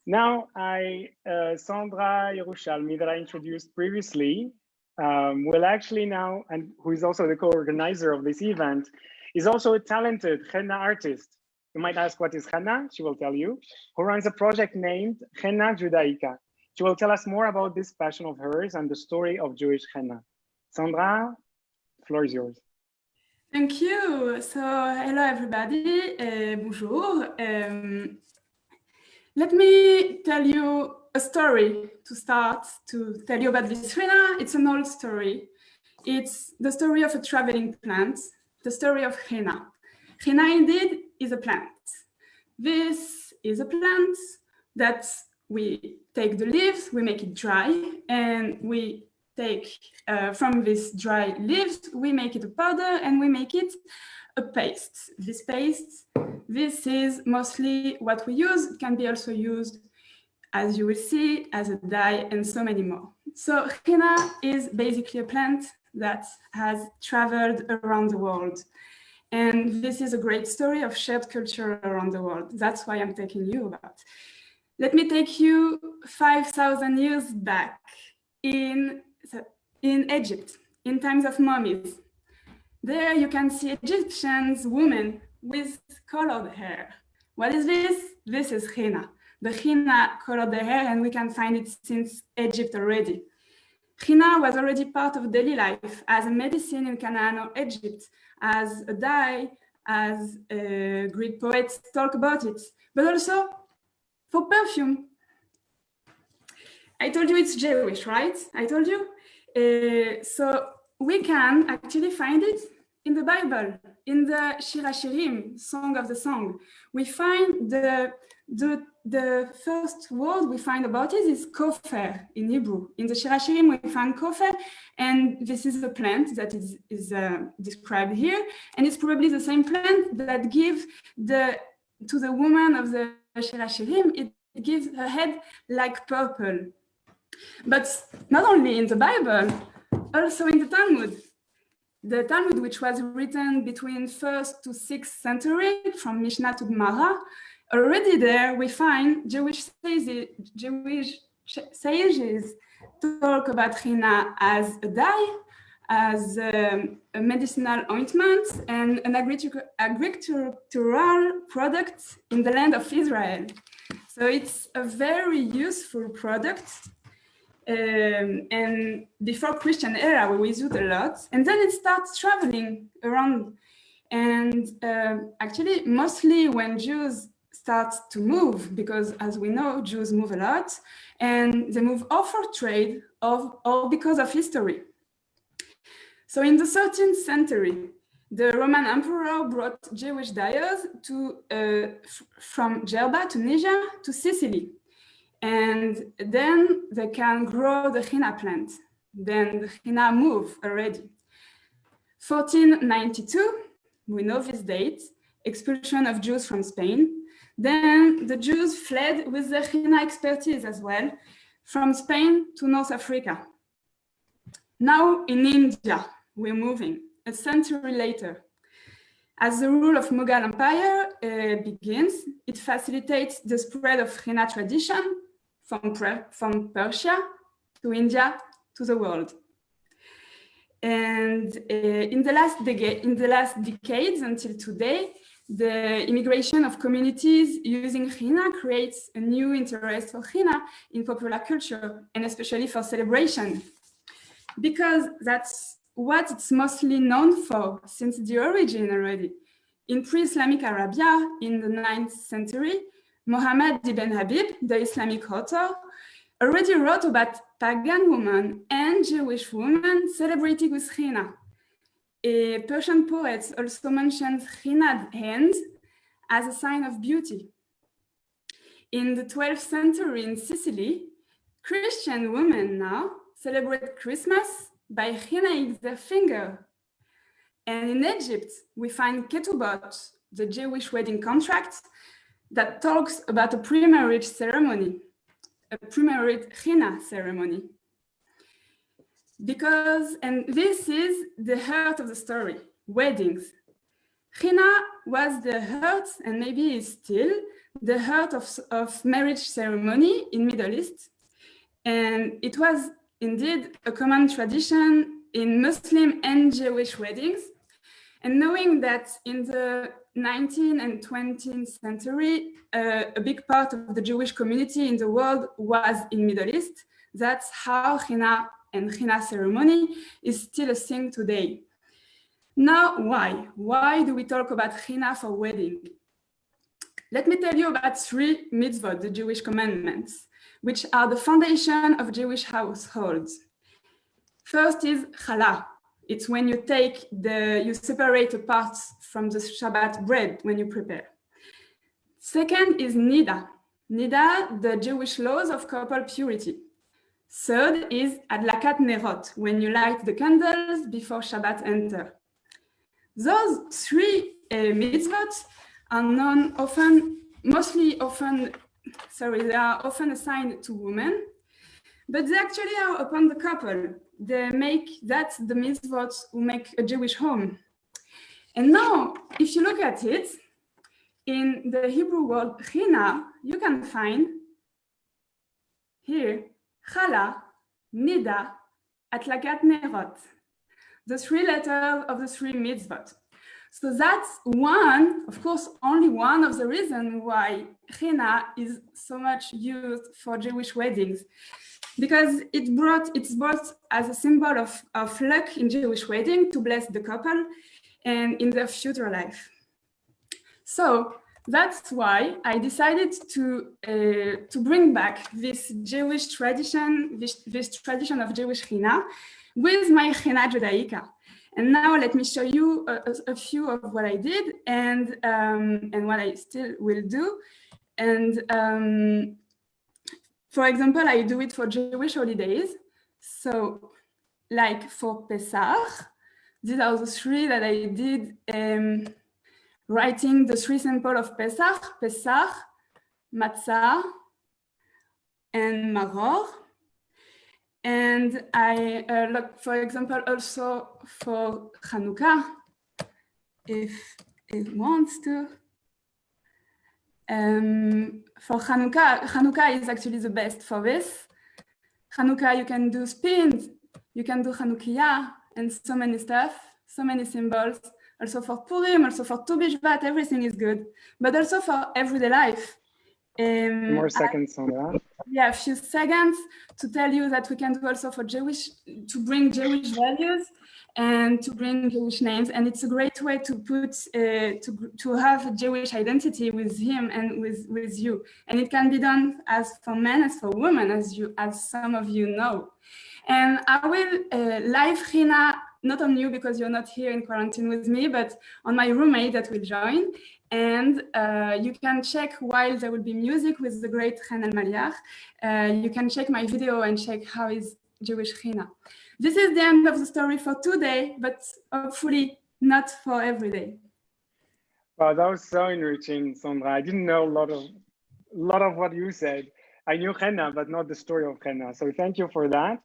Now, Sandra Yerushalmi, that I introduced previously, will actually now, and who is also the co-organizer of this event, is also a talented henna artist. You might ask, what is henna? She will tell you, who runs a project named Henna Judaica. She will tell us more about this passion of hers and the story of Jewish henna. Sandra, the floor is yours. Thank you. So, hello everybody. Bonjour. Let me tell you a story to start to tell you about this henna. It's an old story. It's the story of a traveling plant, the story of henna. Henna indeed is a plant. This is a plant that we take the leaves, we make it dry, and we take from these dry leaves, we make it a powder and we make it a paste. This paste, this is mostly what we use. It can be also used, as you will see, as a dye and so many more. So henna is basically a plant that has traveled around the world. And this is a great story of shared culture around the world. That's why I'm taking you about. Let me take you 5,000 years back in Egypt, in times of mummies. There you can see Egyptians, women with colored hair. What is this? This is henna. The henna colored their hair, and we can find it since Egypt already. Henna was already part of daily life as a medicine in Canaan or Egypt, as a dye, as Greek poets talk about it, but also for perfume. I told you it's Jewish, right? I told you. So we can actually find it in the Bible, in the Shir HaShirim, Song of the Song. We find the first word we find about it is kofer in Hebrew. In the Shir HaShirim, we find kofer, and this is a plant that is described here, and it's probably the same plant that gives to the woman of the Shir HaShirim, it gives her head like purple. But not only in the Bible, also in the Talmud. The Talmud, which was written between 1st to 6th century, from Mishnah to Gemara, already there we find Jewish sages talk about henna as a dye, as a medicinal ointment, and an agricultural product in the land of Israel. So it's a very useful product. And before Christian era, we use it a lot, and then it starts traveling around. And actually, mostly when Jews start to move, because as we know, Jews move a lot, and they move off for trade or because of history. So in the 13th century, the Roman emperor brought Jewish dyers from Gerba, Tunisia, to Sicily. And then they can grow the henna plant. Then the henna move already. 1492, we know this date, expulsion of Jews from Spain. Then the Jews fled with their henna expertise as well, from Spain to North Africa. Now in India, we're moving, a century later. As the rule of Mughal Empire begins, it facilitates the spread of henna tradition from Persia to India to the world. And in the last decades until today, the immigration of communities using henna creates a new interest for henna in popular culture, and especially for celebration, because that's what it's mostly known for since the origin already. In pre-Islamic Arabia, in the 9th century, Muhammad ibn Habib, the Islamic author, already wrote about pagan women and Jewish women celebrating with henna. Persian poets also mentioned hennaed hands as a sign of beauty. In the 12th century in Sicily, Christian women now celebrate Christmas by hennaing their finger. And in Egypt, we find ketubot, the Jewish wedding contract, that talks about a pre-marriage ceremony, a pre-marriage henna ceremony. And this is the heart of the story, weddings. Henna was the heart, and maybe is still, the heart of marriage ceremony in Middle East. And it was indeed a common tradition in Muslim and Jewish weddings. And knowing that in the 19th and 20th century, a big part of the Jewish community in the world was in Middle East, that's how henna and henna ceremony is still a thing today. Now, why? Why do we talk about henna for wedding? Let me tell you about 3 mitzvot, the Jewish commandments, which are the foundation of Jewish households. First is challah. It's when you you separate the parts from the Shabbat bread when you prepare. Second is nida. Nida, the Jewish laws of couple purity. Third is adlakat nerot, when you light the candles before Shabbat enter. Those 3 mitzvot are they are often assigned to women, but they actually are upon the couple. That's the mitzvot who make a Jewish home. And now, if you look at it, in the Hebrew word henna, you can find here challah, nida, adlakat nerot, the 3 letters of the 3 mitzvot. So that's one, of course, only one of the reasons why henna is so much used for Jewish weddings, because it's brought as a symbol of luck in Jewish wedding to bless the couple and in their future life. So that's why I decided to bring back this Jewish tradition, this tradition of Jewish henna, with my henna judaica. And now let me show you a few of what I did and what I still will do. And for example, I do it for Jewish holidays. So like for Pesach, these are the 3 that I did, writing the 3 symbols of Pesach, matzah, and maror. And I look, for example, also for Hanukkah, if it wants to. For Hanukkah is actually the best for this. Hanukkah, you can do spins, you can do Hanukkah, and so many stuff, so many symbols. Also for Purim, also for Tu B'Shvat, everything is good. But also for everyday life. More seconds on that. Yeah, a few seconds to tell you that we can do also for to bring Jewish values and to bring Jewish names. And it's a great way to put, to have a Jewish identity with him and with you. And it can be done as for men as for women, as some of you know. And I will live henna, not on you because you're not here in quarantine with me, but on my roommate that will join. And you can check while there will be music with the great Chen El-Maliach. You can check my video and check how is Jewish henna. This is the end of the story for today, but hopefully not for every day. Wow, that was so enriching, Sandra. I didn't know a lot of what you said. I knew henna, but not the story of henna. So thank you for that.